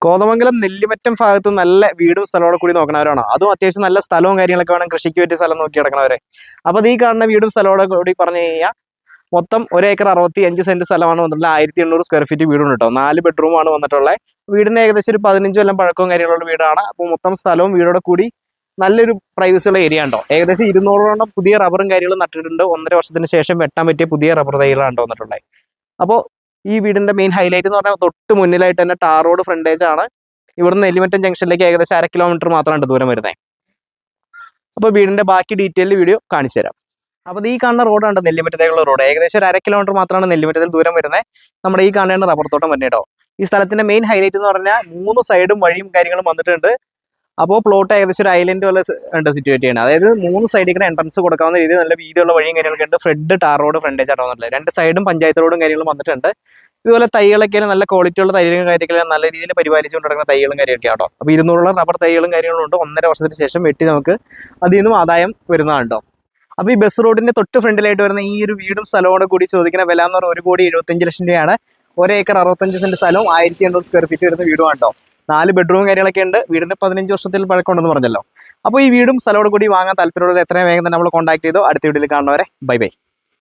കോതമംഗലം നെല്ലിമറ്റം ഭാഗത്ത് നല്ല വീടും സ്ഥലവും കൂടി നോക്കണവരാണോ? അതും അത്യാവശ്യം നല്ല സ്ഥലവും കാര്യങ്ങളൊക്കെ വേണം, കൃഷിക്ക് പറ്റിയ സ്ഥലം നോക്കി കിടക്കണവരെ. അപ്പോൾ ഈ കാണുന്ന വീടും സ്ഥലവും കൂടി പറഞ്ഞു കഴിഞ്ഞാൽ മൊത്തം 1 ഏക്കർ 65 സെന്റ് സ്ഥലമാണ് വന്നിട്ടുള്ള 1800 സ്ക്വയർ ഫീറ്റ് വീടുണ്ട് കേട്ടോ. 4 ബെഡ്റൂമാണ് വന്നിട്ടുള്ളത്. വീടിന് ഏകദേശം ഒരു 15 കൊല്ലം പഴക്കവും കാര്യങ്ങളുള്ള വീടാണ്. അപ്പോൾ മൊത്തം സ്ഥലവും വീടോടെ കൂടി നല്ലൊരു പ്രൈവസി ഉള്ള ഏരിയ ഉണ്ടോ. ഏകദേശം 200ഓളം പുതിയ റബ്ബറും കാര്യങ്ങളും നട്ടിട്ടുണ്ട്. 1.5 വർഷത്തിന് ശേഷം വെട്ടാൻ പറ്റിയ പുതിയ റബ്ബർ തൈകളാണ് വന്നിട്ടുള്ളത്. അപ്പോൾ ഈ വീടിന്റെ മെയിൻ ഹൈലൈറ്റ് എന്ന് പറഞ്ഞാൽ തൊട്ട് മുന്നിലായിട്ട് തന്നെ ടാർ റോഡ് ഫ്രണ്ടേജ് ആണ്. ഇവിടുന്ന് നെല്ലിമറ്റം ജംഗ്ഷനിലേക്ക് ഏകദേശം 1/2 കിലോമീറ്റർ മാത്രമാണ് ദൂരം വരുന്നത്. അപ്പോൾ വീടിന്റെ ബാക്കി ഡീറ്റെയിൽ വീഡിയോ കാണിച്ചു തരാം. അപ്പോൾ ഈ കാണുന്ന റോഡാണ് നെല്ലിമറ്റത്തേക്കുള്ള റോഡ്. ഏകദേശം ഒരു 1/2 കിലോമീറ്റർ മാത്രമാണ് നെല്ലിമറ്റത്തിൽ ദൂരം വരുന്നത്. നമ്മുടെ ഈ കാണുന്ന റബ്ബർ തോട്ടം വരുന്നത് കേട്ടോ. ഈ സ്ഥലത്തിന്റെ മെയിൻ ഹൈലൈറ്റ് എന്ന് പറഞ്ഞാൽ 3 സൈഡും വഴിയും കാര്യങ്ങളും വന്നിട്ടുണ്ട്. അപ്പോൾ പ്ലോട്ട് ഏകദേശം ഒരു ഐലൻഡ് പോലെ ഉണ്ട് സിറ്റുവേറ്റ് ചെയ്യണം. അതായത് 3 സൈഡിൽ കൂടെ എൻട്രൻസ് കൊടുക്കാവുന്ന രീതിയിൽ നല്ല വീതിയുള്ള വഴിയും കാര്യങ്ങളൊക്കെ ഉണ്ട്. ഫ്രണ്ട് ടാർ റോഡ് ഫ്രണ്ടേജ് ആയിട്ട് വന്നിട്ടുള്ളത്. 2 സൈഡും പഞ്ചായത്ത് റോഡും കാര്യങ്ങളും വന്നിട്ടുണ്ട്. ഇതുപോലെ തൈകളൊക്കെ നല്ല ക്വാളിറ്റിയുള്ള തൈകളും കാര്യങ്ങളൊക്കെ നല്ല രീതിയിൽ പരിപാലിച്ചുകൊണ്ട് നടക്കുന്ന തൈകളും കാര്യമൊക്കെ ആട്ടോ. അപ്പോൾ 200 റബ്ബർ തൈകളും കാര്യങ്ങളും ഉണ്ട്. 1.5 വർഷത്തിന് ശേഷം വെട്ടി നമുക്ക് അതിൽ നിന്നും ആദായം വരുന്നതാണ് കേട്ടോ. അപ്പോൾ ഈ ബസ് റോഡിന്റെ തൊട്ട് ഫ്രണ്ടിലായിട്ട് വരുന്ന ഈ ഒരു വീടും സ്ഥലവും കൂടി ചോദിക്കുന്ന വില എന്ന് പറഞ്ഞാൽ 1,75,00,000 രൂപയാണ്. 1 ഏക്കർ 65 സെന്റ് സ്ഥലവും 1800 സ്ക്വയർ ഫീറ്റ് വരുന്ന വീടുമാണ് കേട്ടോ. 4 ബെഡ്റൂം കാര്യങ്ങളൊക്കെ ഉണ്ട്. വീടിന് 15 വർഷത്തിൽ പഴക്കമുണ്ടെന്ന് പറഞ്ഞല്ലോ. അപ്പോൾ ഈ വീടും സ്ഥലവും കൂടി വാങ്ങാൻ താല്പര്യമുള്ളത് എത്രയും വേഗം തന്നെ നമ്മൾ കോൺടാക്ട് ചെയ്തോ. അടുത്ത വീഡിയോയിൽ കാണുന്നവരെ ബൈ ബൈ.